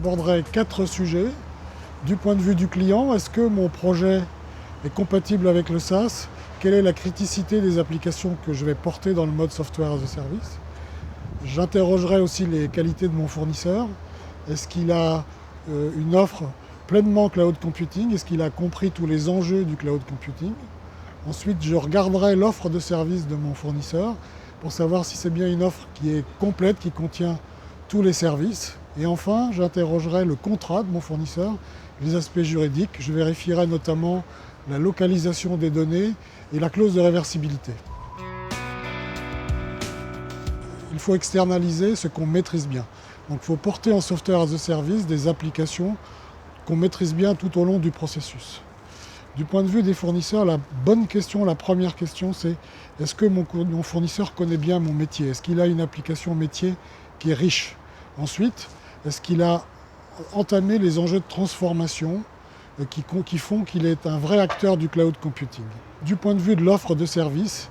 J'aborderai 4 sujets. Du point de vue du client, est-ce que mon projet est compatible avec le SaaS? Quelle est la criticité des applications que je vais porter dans le mode Software as a Service? J'interrogerai aussi les qualités de mon fournisseur. Est-ce qu'il a une offre pleinement cloud computing? Est-ce qu'il a compris tous les enjeux du cloud computing? Ensuite, je regarderai l'offre de service de mon fournisseur pour savoir si c'est bien une offre qui est complète, qui contient tous les services. Et enfin, j'interrogerai le contrat de mon fournisseur, les aspects juridiques. Je vérifierai notamment la localisation des données et la clause de réversibilité. Il faut externaliser ce qu'on maîtrise bien. Donc il faut porter en Software as a Service des applications qu'on maîtrise bien tout au long du processus. Du point de vue des fournisseurs, la bonne question, la première question, c'est est-ce que mon fournisseur connaît bien mon métier? Est-ce qu'il a une application métier qui est riche? Ensuite, est-ce qu'il a entamé les enjeux de transformation qui font qu'il est un vrai acteur du cloud computing? Du point de vue de l'offre de service,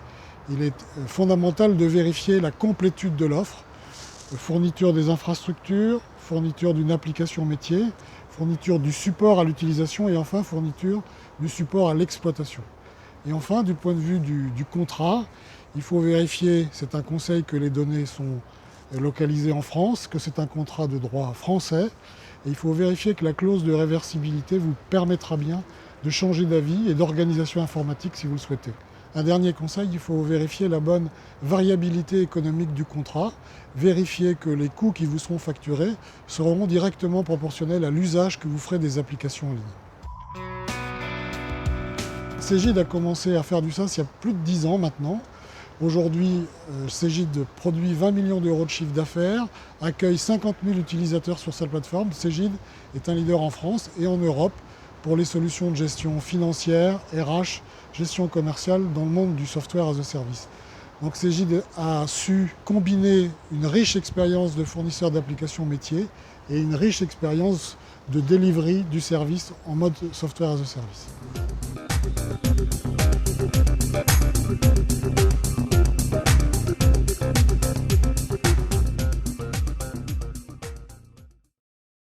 il est fondamental de vérifier la complétude de l'offre, fourniture des infrastructures, fourniture d'une application métier, fourniture du support à l'utilisation et enfin fourniture du support à l'exploitation. Et enfin, du point de vue du contrat, il faut vérifier, c'est un conseil, que les données sont localisées en France, que c'est un contrat de droit français, et il faut vérifier que la clause de réversibilité vous permettra bien de changer d'avis et d'organisation informatique si vous le souhaitez. Un dernier conseil, il faut vérifier la bonne variabilité économique du contrat, vérifier que les coûts qui vous seront facturés seront directement proportionnels à l'usage que vous ferez des applications en ligne. Cegid a commencé à faire du SaaS il y a plus de 10 ans maintenant. Aujourd'hui, Cegid produit 20 millions d'euros de chiffre d'affaires, accueille 50 000 utilisateurs sur sa plateforme. Cegid est un leader en France et en Europe pour les solutions de gestion financière, RH, gestion commerciale dans le monde du Software as a Service. Donc Cegid a su combiner une riche expérience de fournisseur d'applications métiers et une riche expérience de delivery du service en mode Software as a Service.